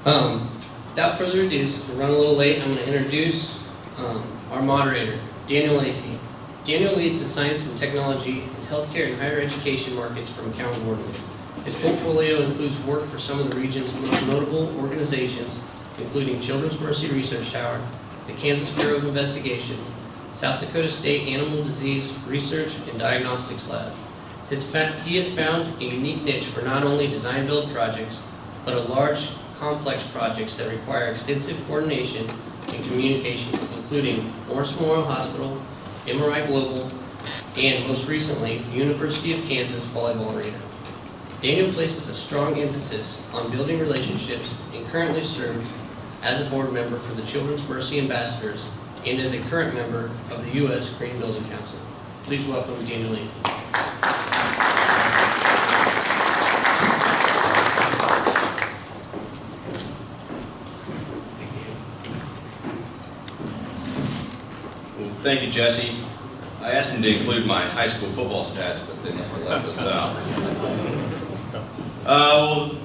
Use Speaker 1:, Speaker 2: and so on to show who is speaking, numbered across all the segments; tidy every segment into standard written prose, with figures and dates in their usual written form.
Speaker 1: Without further ado, since we're running a little late, I'm going to introduce our moderator, Daniel Lacey. Daniel leads the science and technology and healthcare and higher education markets from Account Boardman. His portfolio includes work for some of the region's most notable organizations, including Children's Mercy Research Tower, the Kansas Bureau of Investigation, South Dakota State Animal Disease Research and Diagnostics Lab. He has found a unique niche for not only design-build projects, but a large, complex projects that require extensive coordination and communication, including Morris Memorial Hospital, MRI Global, and most recently, the University of Kansas Volleyball Arena. Daniel places a strong emphasis on building relationships and currently serves as a board member for the Children's Mercy Ambassadors and as a current member of the U.S. Green Building Council. Please welcome Daniel Lacey.
Speaker 2: Thank you, Jesse. I asked him to include my high school football stats, but they must have left those out.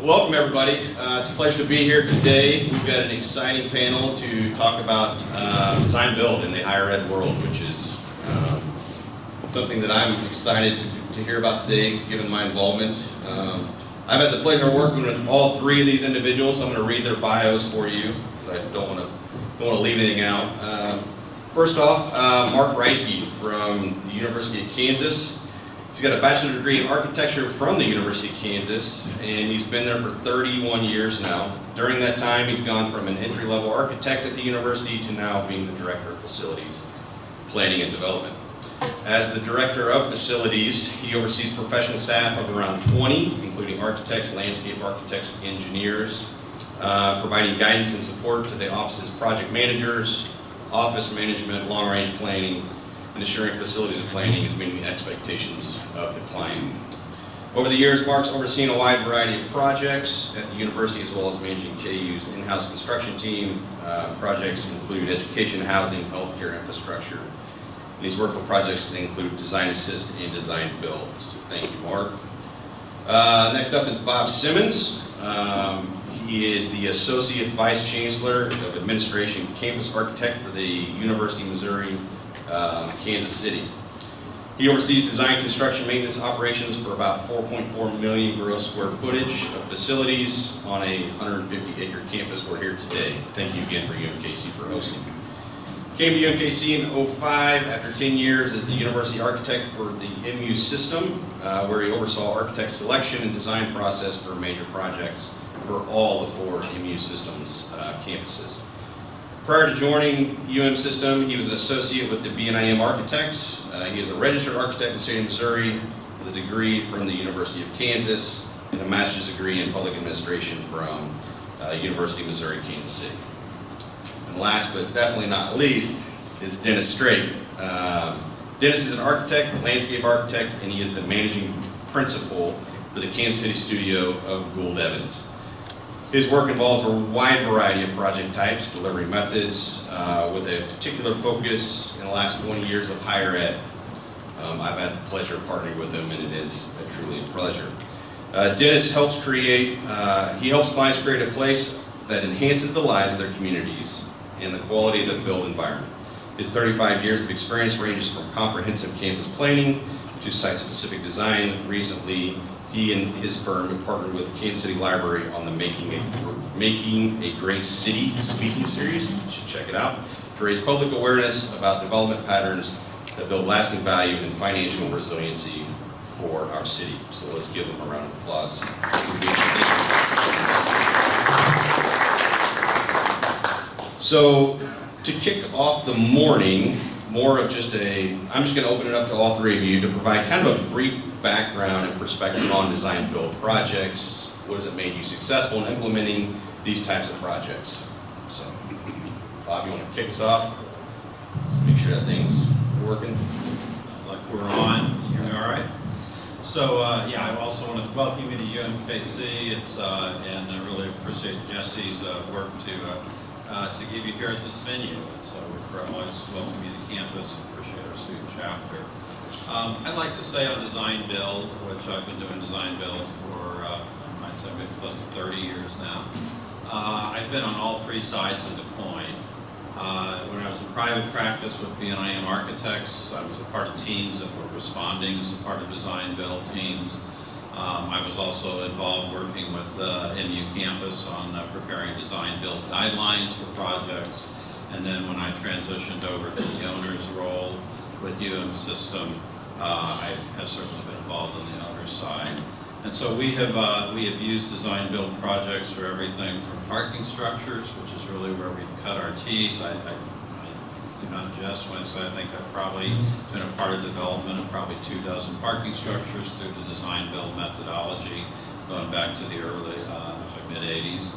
Speaker 2: Welcome, everybody. It's a pleasure to be here today. We've got an exciting panel to talk about design build in the higher ed world, which is something that I'm excited to hear about today, given my involvement. I've had the pleasure of working with all three of these individuals. I'm going to read their bios for you, because I don't want to leave anything out. First off, Mark Reisky from the University of Kansas. He's got a bachelor's degree in architecture from the University of Kansas, and he's been there for 31 years now. During that time, he's gone from an entry-level architect at the university to now being the director of facilities, planning and development. As the director of facilities, he oversees professional staff of around 20, including architects, landscape architects, engineers, providing guidance and support to the office's project managers, office management, long-range planning, and assuring facilities planning is meeting the expectations of the client. Over the years, Mark's overseen a wide variety of projects at the university, as well as managing KU's in-house construction team. Projects include education, housing, healthcare, infrastructure. And he's worked for projects that include design assist and design build. So thank you, Mark. Next up is Bob Simmons. He is the Associate Vice Chancellor of Administration Campus Architect for the University of Missouri, Kansas City. He oversees design, construction, maintenance operations for about 4.4 million gross square footage of facilities on a 150-acre campus. We're here today. Thank you again for UMKC for hosting. Came to UMKC in 2005 after 10 years as the university architect for the MU system, where he oversaw architect selection and design process for major projects for all the 4 MU systems campuses. Prior to joining UM System, he was an associate with the BNIM Architects. He is a registered architect in the state of Missouri with a degree from the University of Kansas and a master's degree in public administration from University of Missouri, Kansas City. And last but definitely not least is Dennis Strait. Dennis is an architect, landscape architect, and he is the managing principal for the Kansas City studio of Gould Evans. His work involves a wide variety of project types, delivery methods, with a particular focus in the last 20 years of higher ed. I've had the pleasure of partnering with him, and it is truly a pleasure. Dennis helps clients create a place that enhances the lives of their communities and the quality of the built environment. His 35 years of experience ranges from comprehensive campus planning to site-specific design. Recently, he and his firm have partnered with the Kansas City Library on the Making a Great City speaking series. You should check it out, to raise public awareness about development patterns that build lasting value and financial resiliency for our city. So let's give them a round of applause. So to kick off the morning, I'm just going to open it up to all three of you to provide kind of a brief background and perspective on design build projects. What has it made you successful in implementing these types of projects? So, Bob, you want to kick us off? Make sure that thing's working.
Speaker 3: Like we're on. You hear me all right? So, yeah, I also want to welcome you to UMKC. And I really appreciate Jesse's work to give you here at this venue. So we're always welcome you to campus. Appreciate our student chapter. I'd like to say on design build, which I've been doing design build for, I'd say maybe close to 30 years now. I've been on all three sides of the coin. When I was in private practice with BNIM Architects, I was a part of teams that were responding as a part of design build teams. I was also involved working with MU campus on preparing design build guidelines for projects. And then when I transitioned over to the owner's role with System, I have certainly been involved on the owner's side. And so we have used design build projects for everything from parking structures, which is really where we cut our teeth. I do not jest when I say I think I've probably been a part of development of probably 24 parking structures through the design build methodology, going back to the early, mid-80s.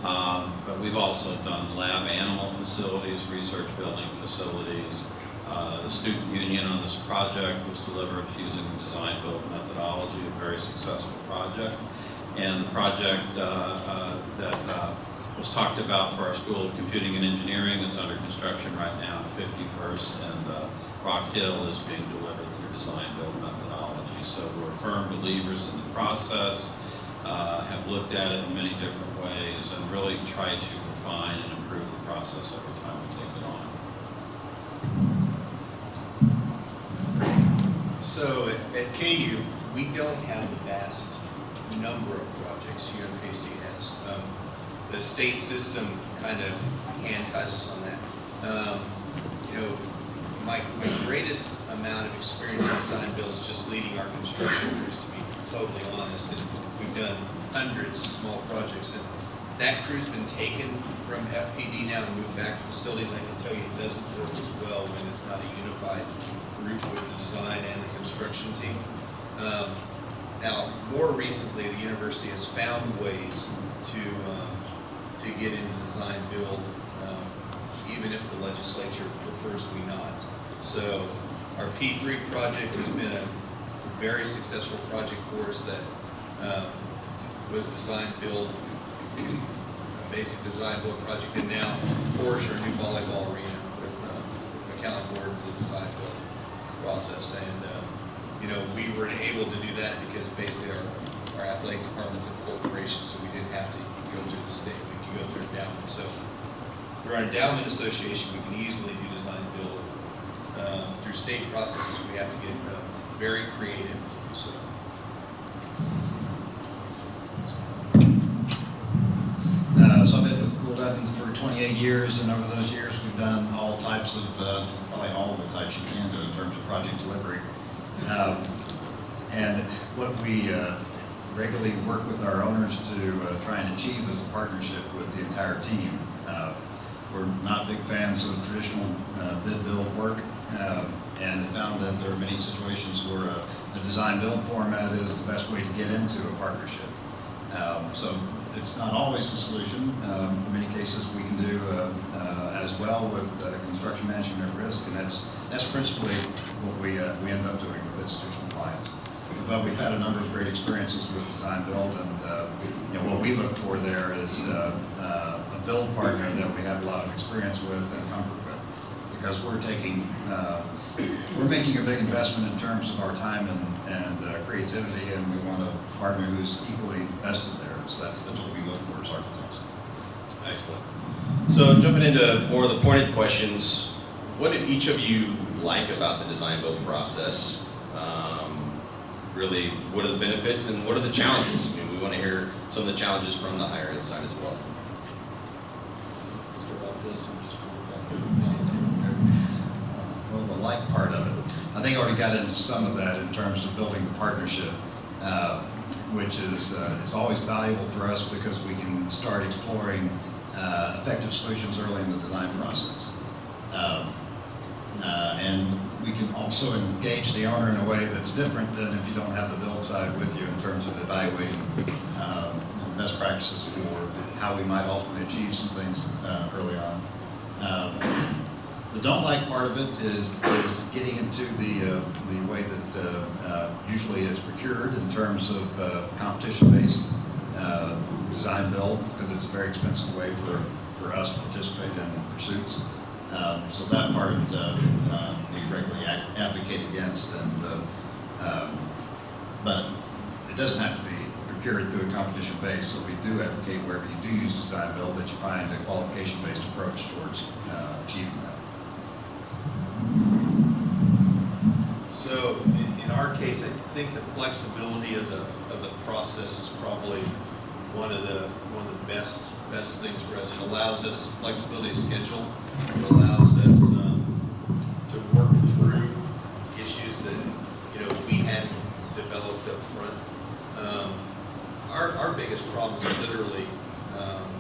Speaker 3: But we've also done lab animal facilities, research building facilities. The student union on this project was delivered using the design build methodology, a very successful project. And the project that was talked about for our School of Computing and Engineering that's under construction right now at 51st and Rock Hill is being delivered through design build methodology. So we're firm believers in the process, have looked at it in many different ways, and really tried to refine and improve the process every time we take it on.
Speaker 4: So at KU, we don't have the vast number of projects UMKC has. The state system kind of hand ties us on that. My greatest amount of experience in design build is just leading our construction crews, to be totally honest. And we've done hundreds of small projects, and that crew's been taken from FPD now and moved back to facilities. I can tell you it doesn't work as well when it's not a unified group with the design and the construction team. Now, more recently, the university has found ways to get into design build, even if the legislature prefers we not. So our P3 project has been a very successful project for us that was design build, a basic design build project, and now Porsche, our new volleyball arena with McAllen Gordon's the design build process. And we were able to do that because basically our athletic department's a corporation, so we didn't have to go through the state. We could go through endowment. So through our endowment association, we can easily do design build. Through state processes, we have to get very creative to do so.
Speaker 5: So I've been with Gould Evans for 28 years, and over those years we've done all types of, probably all the types you can do in terms of project delivery. And what we regularly work with our owners to try and achieve is a partnership with the entire team. We're not big fans of traditional bid build work, and found that there are many situations where the design build format is the best way to get into a partnership. So it's not always the solution. In many cases we can do as well with construction management at risk, and that's principally what we end up doing with institutional clients. But we've had a number of great experiences with design build, and what we look for there is a build partner that we have a lot of experience with and comfort with, because we're making a big investment in terms of our time and creativity, and we want a partner who's equally invested there. So that's what we look for as architects.
Speaker 2: Excellent. So jumping into more of the pointed questions, what do each of you like about the design build process? Really, what are the benefits and what are the challenges? I mean, we want to hear some of the challenges from the higher ed side as well.
Speaker 5: Well, the like part of it, I think I already got into some of that in terms of building the partnership, which is it's always valuable for us because we can start exploring effective solutions early in the design process. And we can also engage the owner in a way that's different than if you don't have the build side with you in terms of evaluating best practices for how we might ultimately achieve some things early on. The don't like part of it is getting into the way that usually it's procured in terms of competition-based design build, because it's a very expensive way for us to participate in pursuits. So that part we regularly advocate against, but it doesn't have to be procured through a competition base. So we do advocate wherever you do use design build that you find a qualification-based approach towards achieving that.
Speaker 4: So in our case, I think the flexibility of the process is probably one of the best things for us. It allows us flexibility of schedule. It allows us to work through issues that we hadn't developed up front. Our biggest problem is literally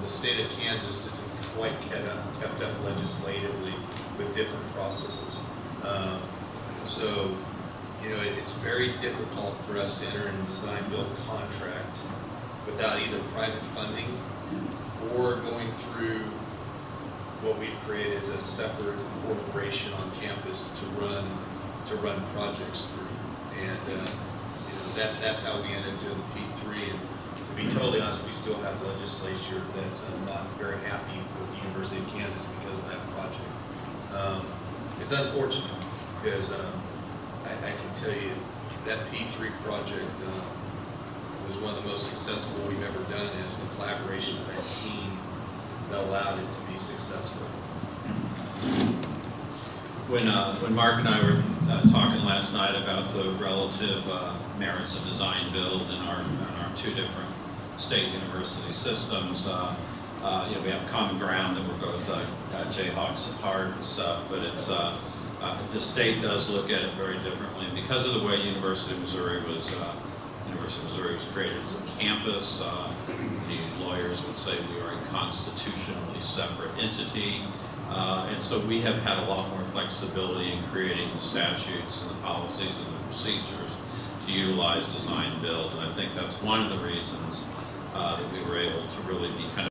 Speaker 4: the state of Kansas isn't quite kept up legislatively with different processes. So, it's very difficult for us to enter into a design-build contract without either private funding or going through what we've created as a separate corporation on campus to run projects through. And that's how we ended up doing the P3. And to be totally honest, we still have legislature that's not very happy with the University of Kansas because of that project. It's unfortunate because I can tell you that P3 project was one of the most successful we've ever done, and it was the collaboration of that team that allowed it to be successful.
Speaker 3: When Mark and I were talking last night about the relative merits of design build in our two different state university systems, we have common ground that we're both Jayhawks at heart and stuff, but it's the state does look at it very differently. And because of the way University of Missouri was created as a campus, the lawyers would say we are a constitutionally separate entity. And so we have had a lot more flexibility in creating the statutes and the policies and the procedures to utilize design build. And I think that's one of the reasons that we were able to really be kind of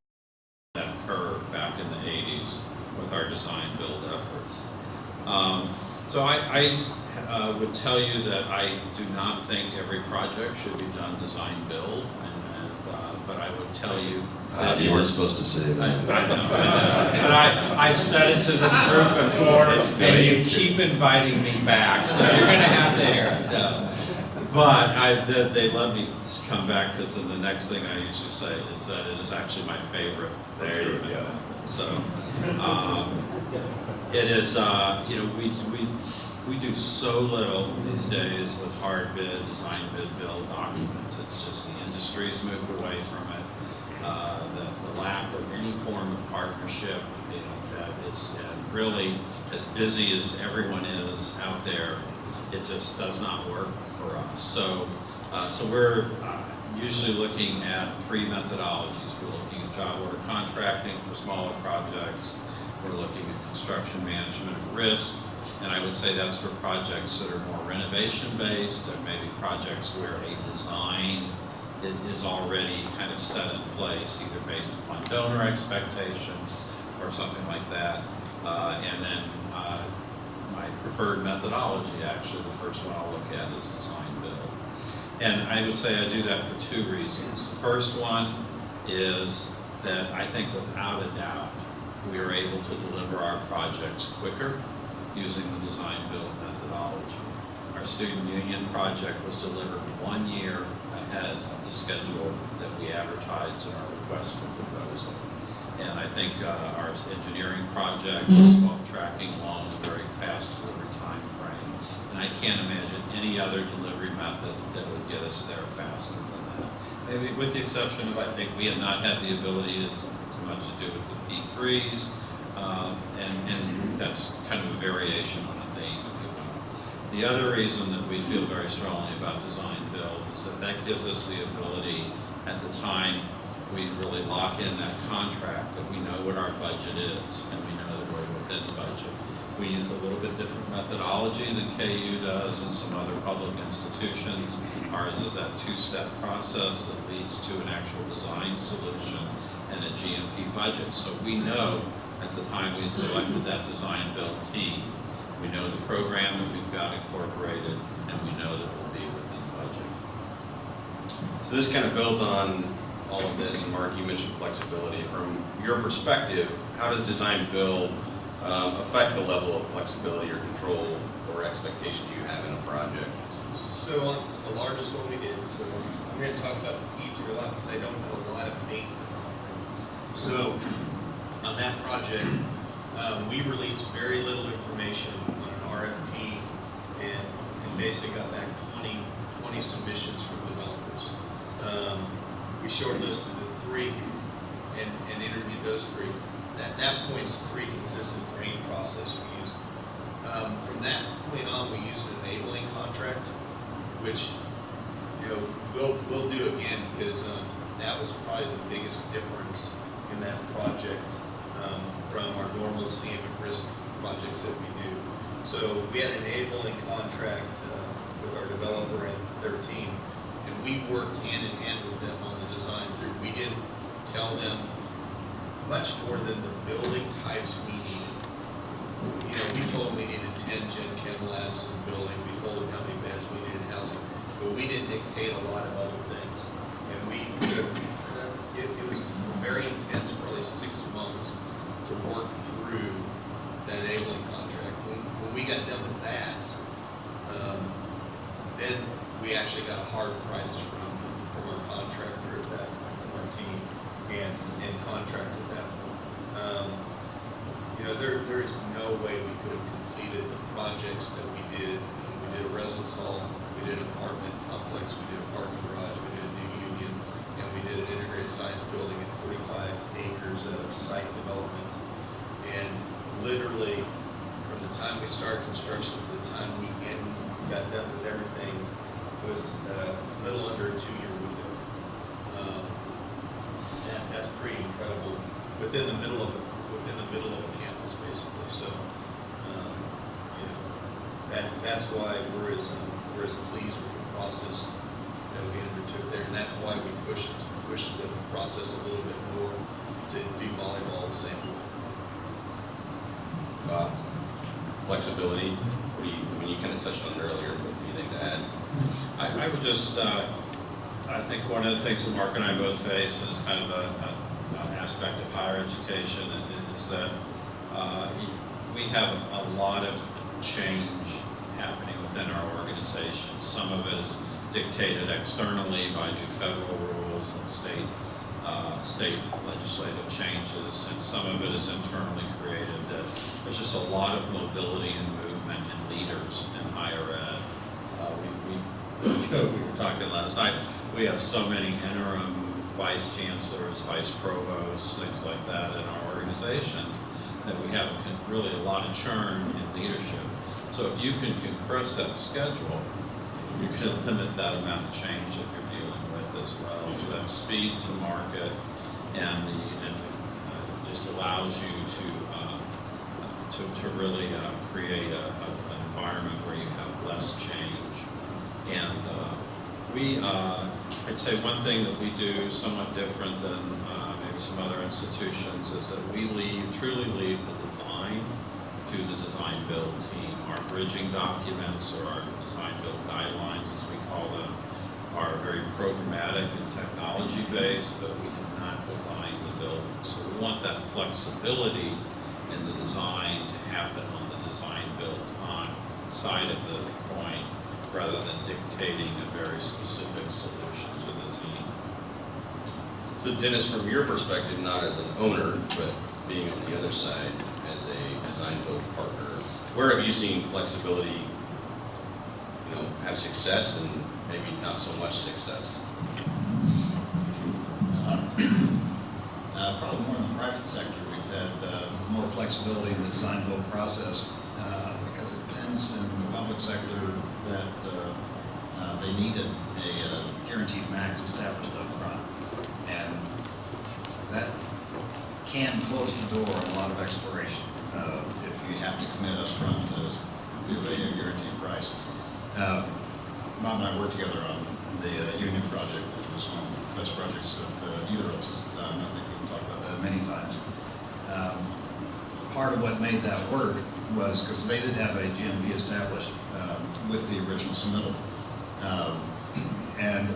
Speaker 3: that curve back in the 80s with our design build efforts. So I would tell you that I do not think every project should be done design build, but I would tell you that
Speaker 2: you weren't supposed to say that.
Speaker 3: I know. But I've said it to this group before, and you keep inviting me back, so you're going to have to hear it. No. But they let me come back because then the next thing I usually say is that it is actually my favorite. There you go. So it is. We do so little these days with hard bid, design bid, build documents. It's just the industry's moved away from it. The lack of any form of partnership, that is really as busy as everyone is out there. It just does not work for us. So we're usually looking at three methodologies. We're looking at job order contracting for smaller projects. We're looking at construction management of risk. And I would say that's for projects that are more renovation based, or maybe projects where a design is already kind of set in place, either based upon donor expectations or something like that. And then my preferred methodology, actually, the first one I'll look at is design build. And I would say I do that for two reasons. The first one is that I think without a doubt, we are able to deliver our projects quicker using the design build methodology. Our student union project was delivered 1 year ahead of the schedule that we advertised in our request for proposal. And I think our engineering project is tracking along a very fast delivery time frame. And I can't imagine any other delivery method that would get us there faster than that. Maybe with the exception of, I think we have not had the ability as much to do with the P3s, and that's kind of a variation on a theme, if you will. The other reason that we feel very strongly about design build is that gives us the ability at the time we really lock in that contract that we know what our budget is and we know that we're within budget. We use a little bit different methodology than KU does and some other public institutions. Ours is that two-step process that leads to an actual design solution and a GMP budget. So we know at the time we selected that design build team, we know the program that we've got incorporated, and we know that we'll be within budget.
Speaker 2: So this kind of builds on all of this, and Mark, you mentioned flexibility. From your perspective, how does design build affect the level of flexibility or control or expectations you have in a project?
Speaker 4: So on the largest one we did, so I'm gonna talk about the P3 a lot because I don't have a lot of base to talk about. So on that project, we released very little information on an RFP and basically got back 20 submissions from developers. We shortlisted the 3 and interviewed those 3. That point's pretty consistent for any process we use. From that point on, we used an enabling contract, which, you know, we'll do again because that was probably the biggest difference in that project from our normal CM at risk projects that we do. So we had an enabling contract with our developer and their team, and we worked hand in hand with them on the design through. We didn't tell them much more than the building types we needed. You know, we told them we needed 10 Gen Chem labs in the building. We told them how many beds we needed in housing, but we didn't dictate a lot of other things. And it was very intense, probably 6 months to work through that enabling contract. When we got done with that, then we actually got a hard price from our contractor at that point, from our team, and contracted that one. You know, there is no way we could have completed the projects that we did. We did a residence hall, we did an apartment complex, we did a parking garage, we did a new union, and we did an integrated science building at 45 acres of site development. And literally, from the time we started construction to the time we got done with everything, was a little under a 2-year window. That's pretty incredible within the middle of a campus, basically. So, you know, that's why we're as pleased with the process that we undertook there, and that's why we pushed the process a little bit more to do volleyball the same way.
Speaker 2: Flexibility. I mean, you kind of touched on it earlier, but anything to add?
Speaker 3: I would just, I think one of the things that Mark and I both face is kind of an aspect of higher education is that we have a lot of change happening within our organization. Some of it is dictated externally by new federal rules and state legislative changes, and some of it is internally created. There's just a lot of mobility and movement in leaders in higher ed. We were talking last night, we have so many interim vice chancellors, vice provosts, things like that in our organizations, that we have really a lot of churn in leadership. So if you can compress that schedule, you can limit that amount of change that you're dealing with as well. So that speed to market and just allows you to really create an environment where you have less change. And I'd say one thing that we do somewhat different than maybe some other institutions is that we truly leave the design to the design build team. Our bridging documents, or our design build guidelines as we call them, are very programmatic and technology based, but we do not design the building. So we want that flexibility in the design to happen on the design build side of the coin, rather than dictating a very specific solution to the team.
Speaker 2: So Dennis, from your perspective, not as an owner, but being on the other side as a design build partner, where have you seen flexibility, have success and maybe not so much success?
Speaker 5: Probably more in the private sector. We've had more flexibility in the design build process because it tends in the public sector that they needed a guaranteed max established up front. And that can close the door on a lot of exploration if you have to commit up front to do a guaranteed price. Bob and I worked together on the union project, which was one of the best projects that either of us has done. I think we've talked about that many times. Part of what made that work was because they did have a GMP established with the original submittal. And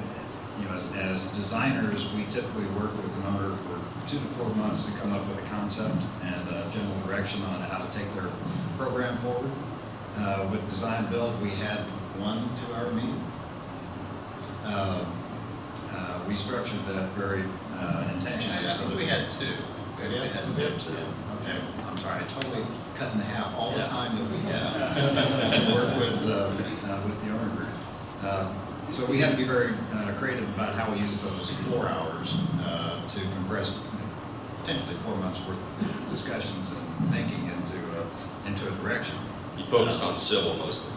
Speaker 5: as designers, we typically work with an owner for 2 to 4 months to come up with a concept and general direction on how to take their program forward. With design build, we had 1 2-hour meeting we structured that very intentionally.
Speaker 3: I
Speaker 5: So
Speaker 3: think
Speaker 5: that
Speaker 3: we had two. We had two.
Speaker 5: Okay, I'm sorry, I totally cut in half all the
Speaker 3: Yeah.
Speaker 5: time that we had to work with the owner group. So we had to be very creative about how we use those 4 hours to compress potentially 4 months worth of discussions and thinking into a direction.
Speaker 2: You focused on civil mostly.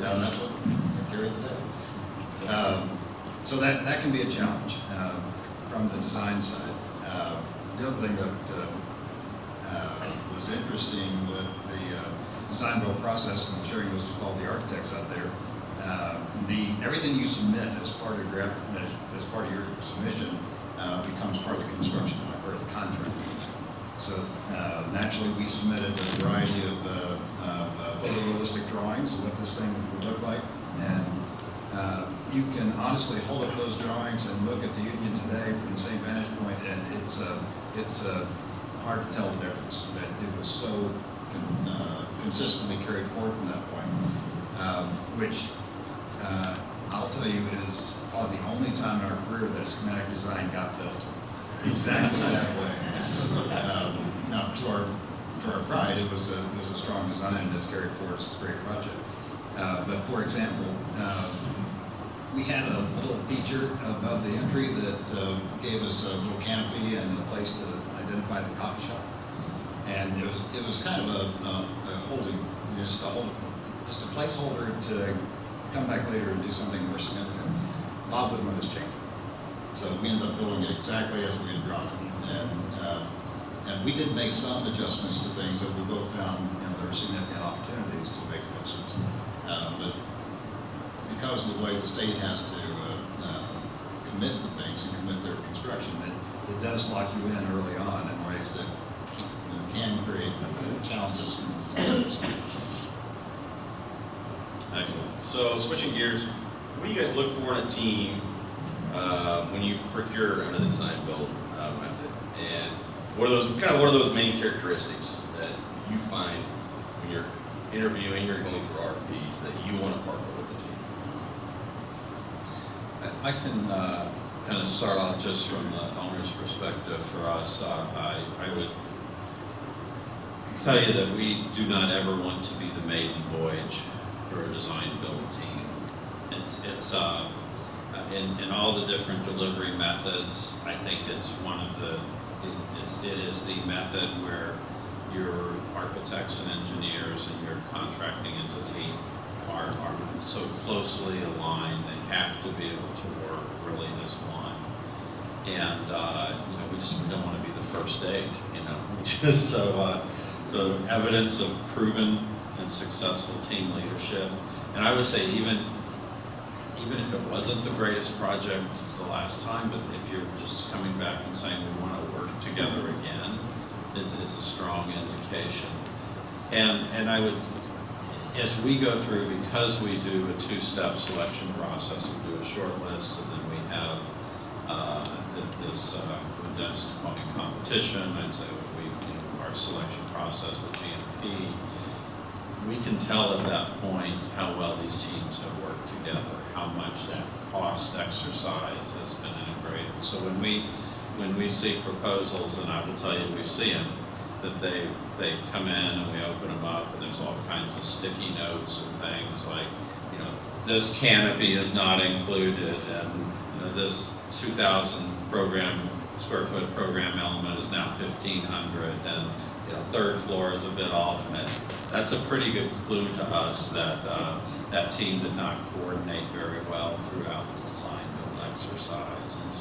Speaker 5: No, that's what carried the day. So that can be a challenge from the design side. The other thing that was interesting with the design build process, and I'm sharing this with all the architects out there, everything you submit as part of your submission becomes part of the construction, not part of the contract. So naturally, we submitted a variety of photorealistic drawings of what this thing would look like, and you can honestly hold up those drawings and look at the Union today from the same vantage point, and it's hard to tell the difference. That it was so consistently carried forward from that point, which I'll tell you is probably the only time in our career that a schematic design got built exactly that way. Now, to our pride, it was a strong design that's carried forward. It's a great project. But for example, we had a little feature above the entry that gave us a little canopy and a place to identify the coffee shop. And it was kind of a holding, just a placeholder to come back later and do something more significant. Bob wouldn't let us change it. So we ended up building it exactly as we had drawn it. And we did make some adjustments to things that we both found, there were significant opportunities to make adjustments. But because of the way the state has to commit to things and commit their construction, it does lock you in early on in ways that can create challenges.
Speaker 2: Excellent. So switching gears, what do you guys look for in a team when you procure under the design build method? And what are those main characteristics that you find when you're interviewing or going through RFPs that you want to partner with the team?
Speaker 3: I can kind of start off just from the owner's perspective. For us, I would tell you that we do not ever want to be the maiden voyage for a design build team. It's in all the different delivery methods. I think it's one of it is the method where your architects and engineers and your contracting entity are so closely aligned. They have to be able to work really as one. And we just don't want to be the first egg. Just so evidence of proven and successful team leadership. And I would say even if it wasn't the greatest project the last time, but if you're just coming back and saying we want to work together again, is a strong indication. And I would, as we go through, because we do a two-step selection process, we do a short list, and then we have this condensed competition. I'd say our selection process with GMP. We can tell at that point how well these teams have worked together, how much that cost exercise has been integrated. So when we see proposals, and I will tell you we see them, that they come in and we open them up and there's all kinds of sticky notes and things like, this canopy is not included, and this 2,000 square foot program element is now 1,500, and third floor is a bit alternate. That's a pretty good clue to us that that team did not coordinate very well throughout the design build exercise. And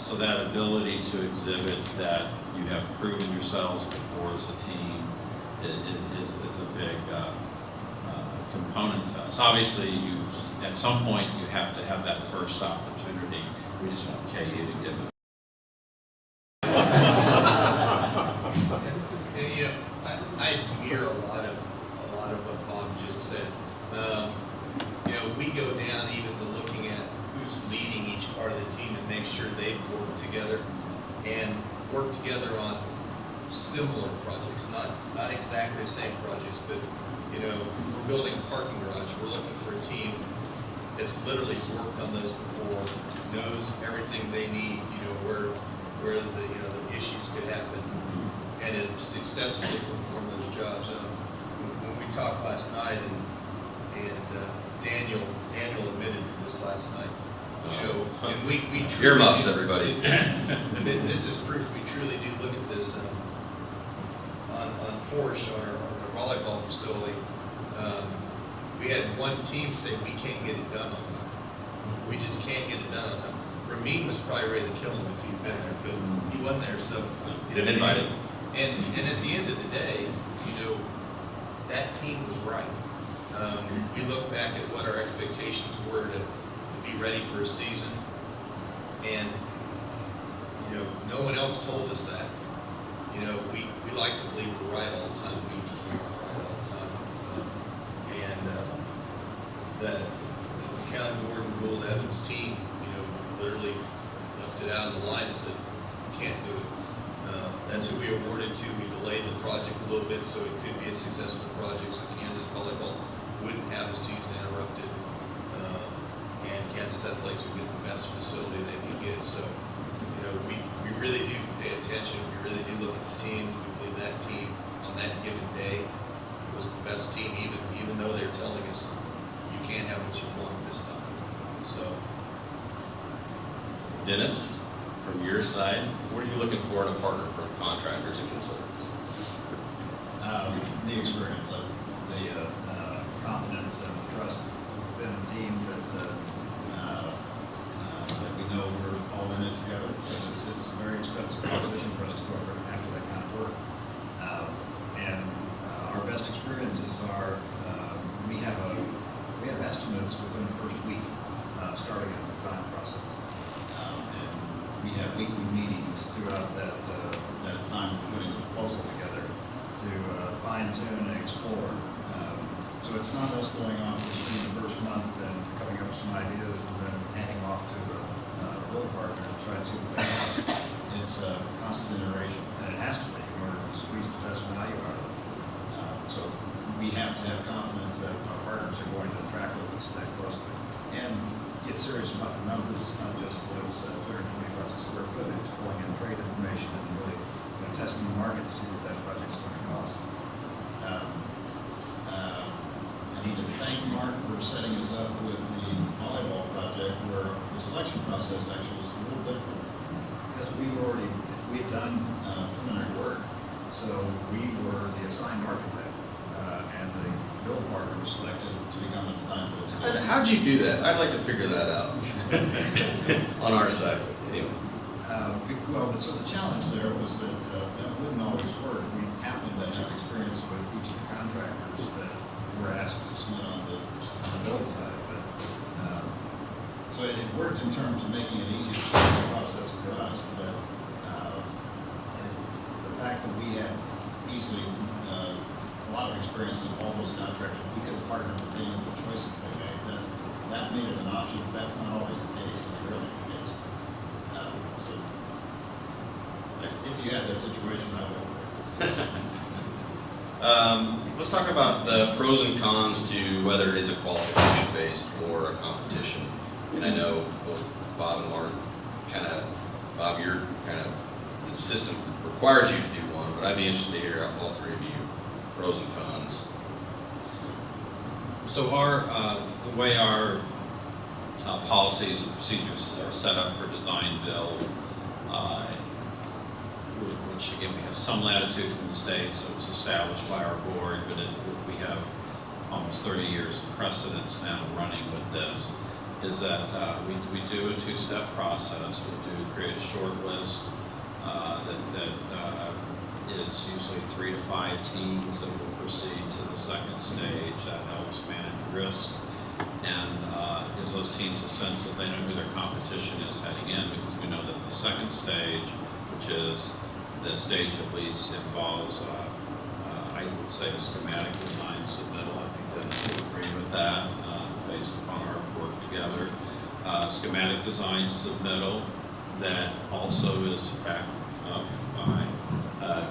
Speaker 3: so that ability to exhibit that you have proven yourselves before as a team is a big component to us. Obviously, at some point you have to have that first opportunity. We just want KU to give it.
Speaker 4: I hear a lot of what Bob just said. We go down even to looking at who's leading each part of the team and make sure they've worked together on similar projects, not exactly the same projects, but, you know, if we're building a parking garage, we're looking for a team that's literally worked on those before, knows everything they need, you know, where the, you know, the issues could happen, and have successfully performed those jobs. When we talked last night, and Daniel admitted to this last night, you know, and we truly
Speaker 2: Earmuffs, everybody.
Speaker 4: this is proof we truly do look at this on Porsche, on our volleyball facility. We had one team say we can't get it done on time. We just can't get it done on time. Ramin was probably ready to kill him if he'd been there, but he wasn't there, so.
Speaker 2: You didn't invite him.
Speaker 4: And at the end of the day, you know, that team was right. We look back at what our expectations were to be ready for a season, and, you know, no one else told us that. You know, we like to believe we're right all the time. We are right all the time. The county board ruled Evans' team, you know, literally left it out of the line and said, can't do it. That's who we awarded to. We delayed the project a little bit so it could be a successful project, so Kansas volleyball wouldn't have a season interrupted, and Kansas athletics would get the best facility they could get. So, you know, we really do pay attention. We really do look at the teams. We believe that team on that given day was the best team, even though they're telling us you can't have what you want this time. So,
Speaker 2: Dennis, from your side, what are you looking for in a partner from contractors and consultants?
Speaker 5: The experience of the confidence and the trust within the team that we know we're all in it together, because it's a very expensive proposition for us to go over after that kind of work. And our best experiences are we have estimates within the first week starting a design process, and we have weekly meetings throughout that time of putting the proposal together to fine tune and explore. So it's not us going off in the first month and coming up with some ideas and then handing off to a build partner to try and see what they cost. It's a constant iteration, and it has to be in order to squeeze the best value out of it. So we have to have confidence that our partners are going to track with us that closely and get serious about the numbers. It's not just, well, it's $220 a square foot. It's pulling in trade information and really testing the market to see what that project's going to cost. I need to thank Mark for setting us up with the volleyball project, where the selection process actually was a little different, because we had done preliminary work, so we were the assigned architect, and the build partner was selected to become a design build.
Speaker 2: How'd you do that? I'd like to figure that out on our side. Anyway.
Speaker 5: So the challenge there was that that wouldn't always work. We happened to have experience with each of the contractors that were asked to submit on the build side, but so it worked in terms of making it easier process for us. But the fact that we had easily a lot of experience with all those contractors, we could have partnered with any of the choices they made. That made it an option. But that's not always the case. It's rarely the case. So if you had that situation, I would.
Speaker 2: Let's talk about the pros and cons to whether it is a qualification-based or a competition. And I know both Bob and Mark Bob, you're the system requires you to do one, but I'd be interested to hear all three of you, pros and cons.
Speaker 3: So the way our policies and procedures are set up for design build, which again, we have some latitude from the state, so it was established by our board, but we have almost 30 years of precedence now running with this, is that we do a two-step process. We do create a short list that is usually 3 to 5 teams that will proceed to the second stage. That helps manage risk and gives those teams a sense that they know who their competition is heading in, because we know that the second stage, which is the stage at least, involves, I would say, a schematic design submittal. I think that you agree with that based upon our work together. Schematic design submittal that also is backed up by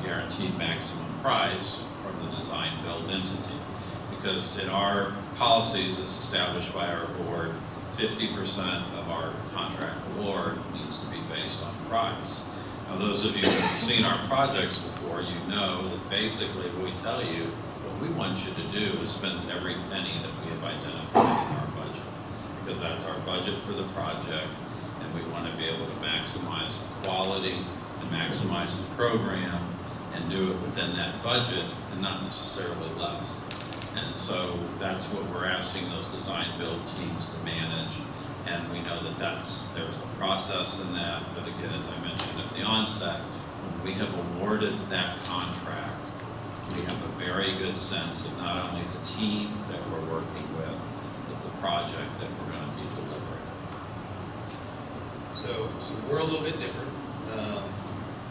Speaker 3: guaranteed maximum price from the design build entity. Because in our policies, as established by our board, 50% of our contract award needs to be based on price. Now, those of you who have seen our projects before, you know that basically we tell you what we want you to do is spend every penny that we have identified in our budget. Because that's our budget for the project, and we want to be able to maximize the quality and maximize the program and do it within that budget and not necessarily less. And so that's what we're asking those design build teams to manage. And we know that there's a process in that, but again, as I mentioned at the onset, when we have awarded that contract, we have a very good sense of not only the team that we're working with, but the project that we're going to be delivering.
Speaker 4: So we're a little bit different,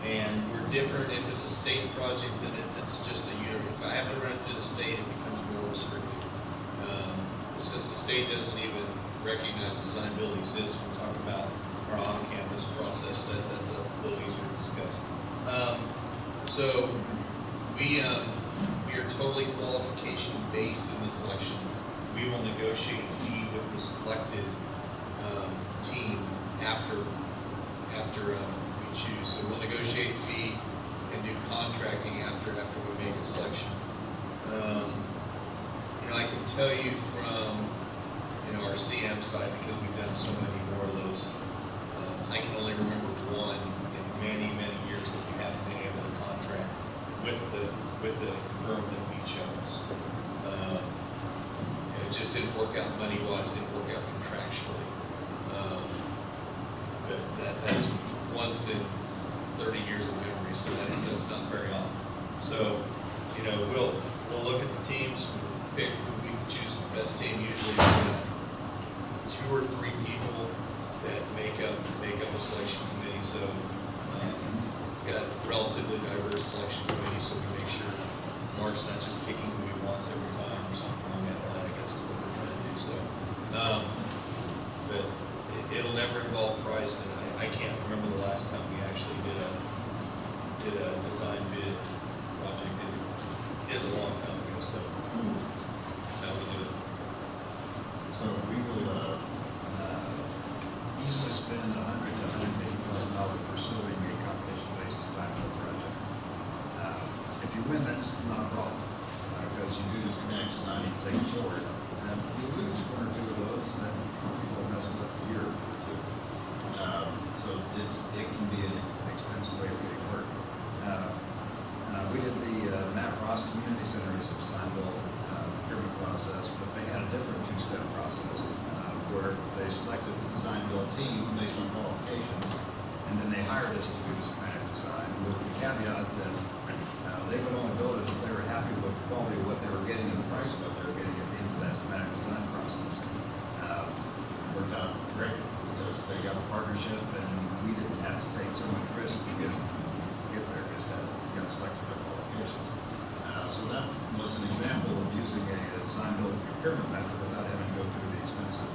Speaker 4: and we're different if it's a state project than if it's just a unit. If I have to run it through the state, it becomes more restricted. Since the state doesn't even recognize design build exists, we're talking about our on-campus process, that's a little easier to discuss. So we are totally qualification based in the selection. We will negotiate fee with the selected team after we choose. So we'll negotiate fee and do contracting after we make a selection. I can tell you from our CM side, because we've done so many more of those, I can only remember one in many years that we haven't been able to contract with the firm that we chose. It just didn't work out money-wise, didn't work out contractually. But that's once in 30 years of memory, so that's not very often. So, we'll look at the teams, pick who we choose the best team. Usually, we've got 2 or 3 people that make up a selection committee. So it's got a relatively diverse selection committee. So we make sure Mark's not just picking who he wants every time or something like that. I guess is what they're trying to do. So, but it'll never involve price, and I can't remember the last time we actually did a design bid project. It is a long time ago. So that's how we do it.
Speaker 5: So we will easily spend $100,000 to $150,000 pursuing a competition-based design build project. If you win, that's not a problem, because you do this kinetic design, you take it forward. You lose 1 or 2 of those, then people messes up a year or 2. So it can be an expensive way of getting work. We did the Matt Ross Community Center as a design build procurement process, but they had a different 2-step process where they selected the design build team based on qualifications, and then they hired us to do the schematic design with the caveat that they would only build it if they were happy with the quality of what they were getting and the price of what they were getting at the end of that schematic design process. Worked out great because they got a partnership and we didn't have to take so much risk to get there, just got selected by qualifications. So that was an example of using a design build procurement method without having to go through the expensive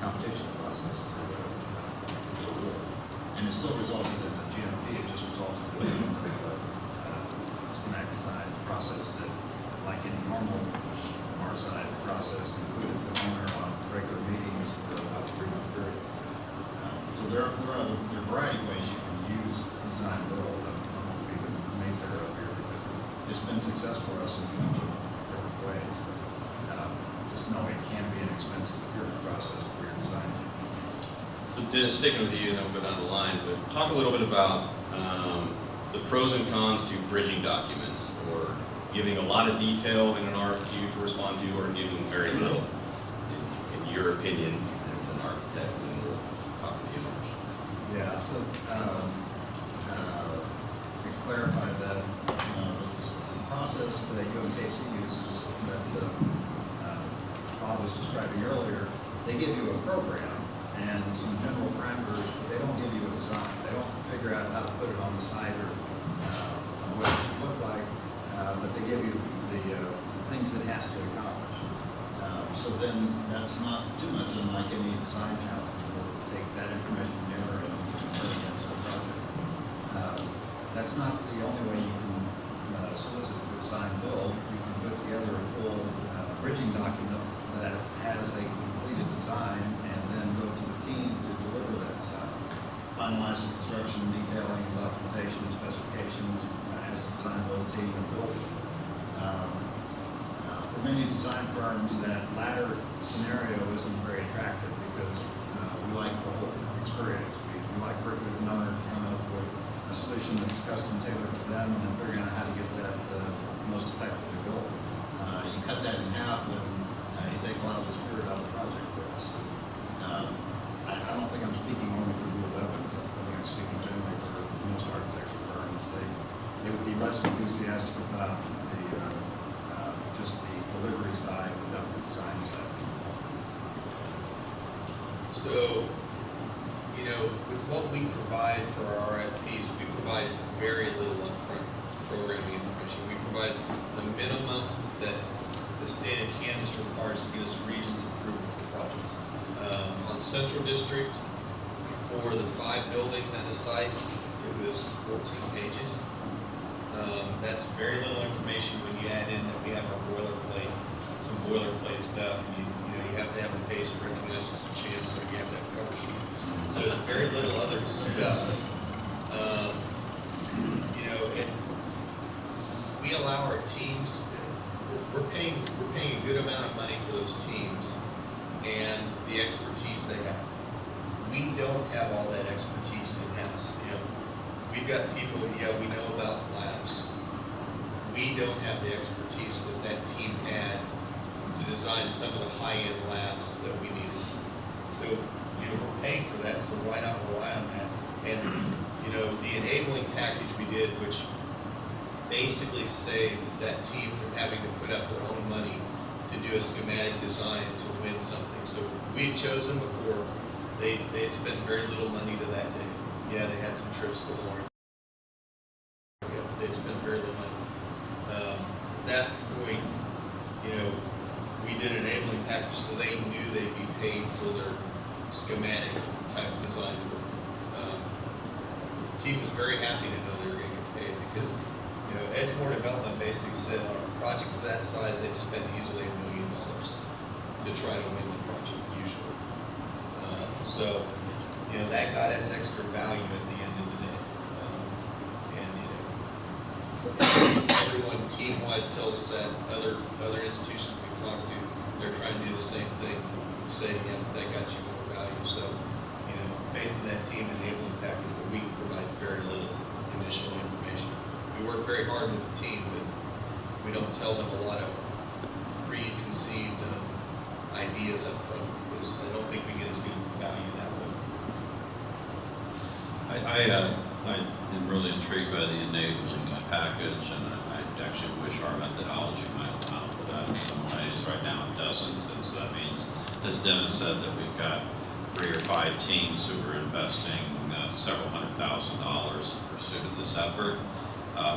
Speaker 5: competition process to award. And it still resulted in a GMP, it just resulted in a schematic design process that, like any normal our side process, included the owner on regular meetings for about a 3-month period. So there are a variety of ways you can use design build. I won't be the naysayer up here because it's been successful for us in a number of different ways. But just know it can be an expensive procurement process for your design.
Speaker 2: So Dennis, sticking with you, and then we'll go down the line, but talk a little bit about the pros and cons to bridging documents, or giving a lot of detail in an RFQ to respond to, or giving very little, in your opinion, as an architect, and then we'll talk to the owners.
Speaker 5: Yeah, so to clarify that, the process that UMKC uses that Bob was describing earlier, they give you a program and some general parameters, but they don't give you a design. They don't figure out how to put it on the site or what it should look like, but they give you the things it has to accomplish. So then that's not too much unlike any design challenge. We'll take that information there and turn it into a project. that's not the only way you can solicit for design build. You can put together a full bridging document that has a completed design and then go to the team to deliver that design. Finalize the construction, detailing, and documentation, specifications as the design build team and build it. For many design firms, that latter scenario isn't very attractive because we like the whole experience. We like working with an owner to come up with a solution that's custom tailored to them and then figuring out how to get that most effectively built. You cut that in half and you take a lot of the spirit out of the project for us. I don't think I'm speaking only for Blue Evans. I think I'm speaking generally for most architecture firms. They would be less enthusiastic about just the delivery side without the design side.
Speaker 4: So, you know, with what we provide for our RFPs, we provide very little upfront programming information. We provide the minimum that the state of Kansas requires to get us regions approval for projects. On Central District, for the 5 buildings and the site, it was 14 pages. That's very little information when you add in that we have our boilerplate, some boilerplate stuff, and you have to have a page that recognizes the chance, so you have to have a cover sheet. So there's very little other stuff. You know, and we allow our teams. We're paying a good amount of money for those teams and the expertise they have. We don't have all that expertise in-house. You know, we've got people. Yeah, we know about labs. We don't have the expertise that team had to design some of the high-end labs that we needed. So, you know, we're paying for that, so why not rely on that? And, you know, the enabling package we did, which basically saved that team from having to put up their own money to do a schematic design to win something. So we had chosen before. They had spent very little money to that day. Yeah, they had some trips to Lawrence. Yeah, but they'd spent very little money. At that point, you know, we did an enabling package so they knew they'd be paid for their schematic type of design work. The team was very happy to know they were going to get paid because, you know, Edgemore Development basically said on a project of that size, they'd spend easily $1 million to try to win the project usually. So, you know, that got us extra value at the end of the day. And, you know, everyone team-wise tells us that other institutions we've talked to, they're trying to do the same thing, say, yeah, that got you more value. So, you know, faith in that team enabling package, but we provide very little initial information. We work very hard with the team, but we don't tell them a lot of preconceived ideas up front because I don't think we get as good value that way.
Speaker 3: I am really intrigued by the enabling package, and I actually wish our methodology might allow for that in some ways. Right now it doesn't, and so that means, as Dennis said, that we've got 3 or 5 teams who are investing several $100,000 in pursuit of this effort.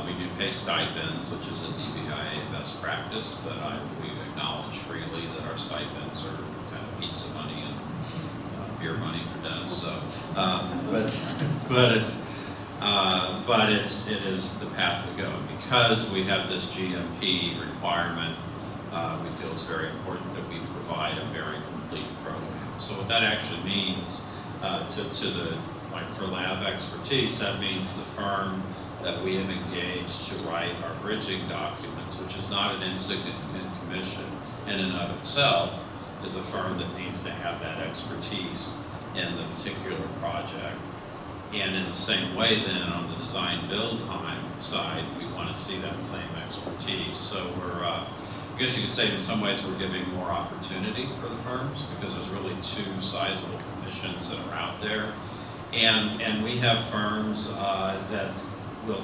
Speaker 3: We do pay stipends, which is a DBIA best practice, but we acknowledge freely that our stipends are kind of pizza money and beer money for Dennis. So, it is the path we go. Because we have this GMP requirement, we feel it's very important that we provide a very complete program. So what that actually means for lab expertise, that means the firm that we have engaged to write our bridging documents, which is not an insignificant commission in and of itself, is a firm that needs to have that expertise in the particular project. And in the same way then, on the design build time side, we want to see that same expertise. So we're, I guess you could say in some ways we're giving more opportunity for the firms because there's really 2 sizable commissions that are out there. And we have firms that will,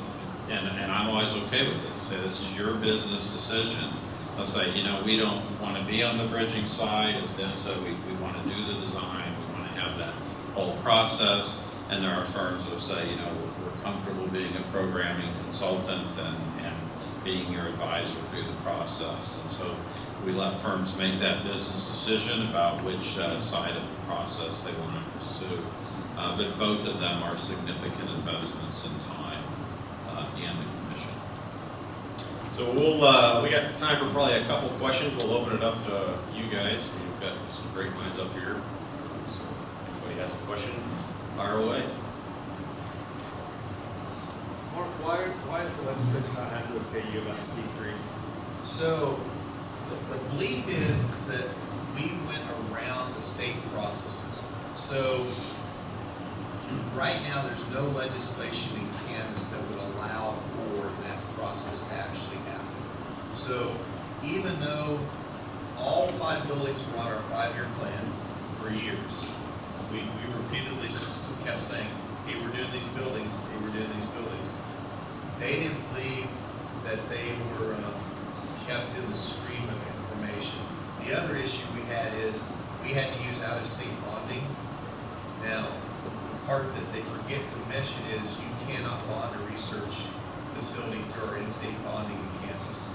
Speaker 3: and I'm always okay with this, I say this is your business decision. They'll say, you know, we don't want to be on the bridging side, as Dennis said, we want to do the design, we want to have that whole process. And there are firms that say, you know, we're comfortable being a programming consultant and being your advisor through the process. And so we let firms make that business decision about which side of the process they want to pursue. But both of them are significant investments in time and the commission.
Speaker 2: So we got time for probably a couple questions. We'll open it up to you guys. We've got some great minds up here. So if anybody has a question, fire away.
Speaker 6: Mark, why is the legislature not happy with pay you about P3?
Speaker 4: So, the belief is that we went around the state processes. So, right now, there's no legislation in Kansas that would allow for that process to actually happen. So, even though all 5 buildings were on our 5-year plan for years, we repeatedly kept saying, hey, we're doing these buildings, hey, we're doing these buildings. They didn't believe that they were kept in the stream of information. The other issue we had is we had to use out-of-state bonding. Now, the part that they forget to mention is you cannot bond a research facility through our in-state bonding in Kansas.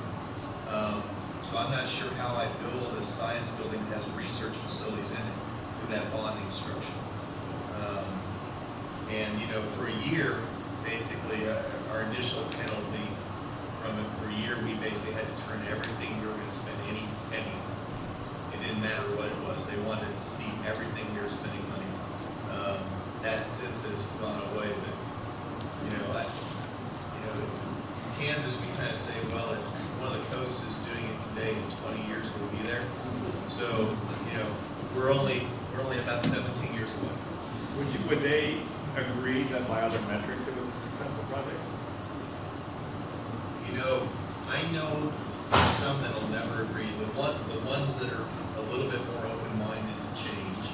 Speaker 4: So I'm not sure how I build a science building that has research facilities in it through that bonding structure. And you know, for a year, basically, our initial penalty from it for a year, we basically had to turn everything we were going to spend, any penny. It didn't matter what it was. They wanted to see everything we were spending money on. That since has gone away, but in Kansas, we kind of say, well, if one of the coasts is doing it today, in 20 years we'll be there. So, we're only about 17 years away.
Speaker 6: Would they agree that by other metrics it was a successful project?
Speaker 4: I know there's some that'll never agree. The ones that are a little bit more open-minded to change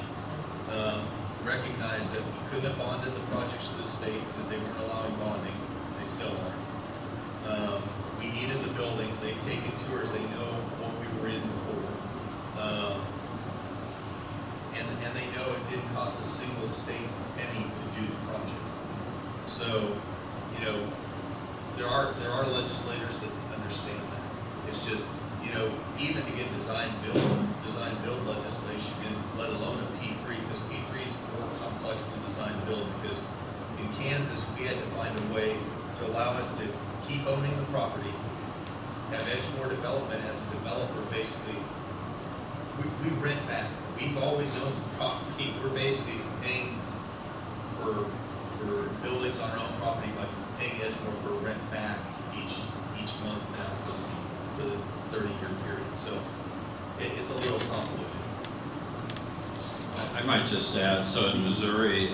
Speaker 4: recognize that we couldn't have bonded the projects to the state because they weren't allowing bonding. They still aren't. We needed the buildings. They've taken tours. They know what we were in before. And they know it didn't cost a single state penny to do the project. So, there are legislators that understand that. It's just, even to get design build legislation, and let alone a P3, because P3 is more complex than design build, because in Kansas, we had to find a way to allow us to keep owning the property, have Edgemore development as a developer, basically. We rent back. We've always owned the property. We're basically paying for buildings on our own property by paying Edgemore for rent back each month now for the 30-year period. So it's a little convoluted.
Speaker 3: I might just add, so in Missouri,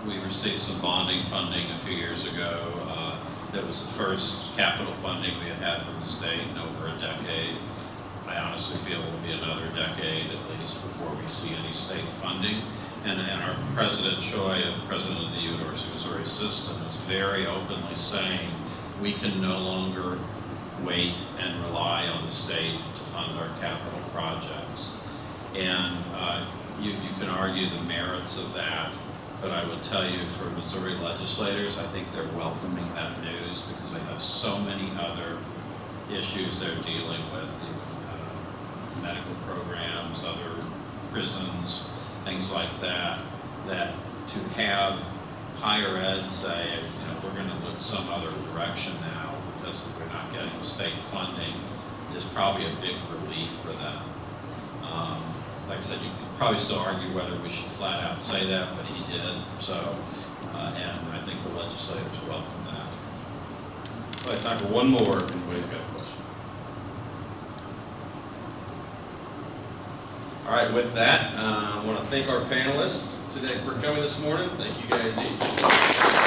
Speaker 3: we received some bonding funding a few years ago. That was the first capital funding we had from the state in over a decade. I honestly feel it will be another decade at least before we see any state funding. And our President Choi, President of the University of Missouri System, is very openly saying we can no longer wait and rely on the state to fund our capital projects. And you can argue the merits of that, but I would tell you for Missouri legislators, I think they're welcoming that news because they have so many other issues they're dealing with, medical programs, other prisons, things like that, that to have higher ed say, we're going to look some other direction now because we're not getting state funding is probably a big relief for them. Like I said, you could probably still argue whether we should flat out say that, but he did. So, and I think the legislators welcome that.
Speaker 2: So I have time for one more if anybody's got a question. All right, with that, I want to thank our panelists today for coming this morning. Thank you guys each.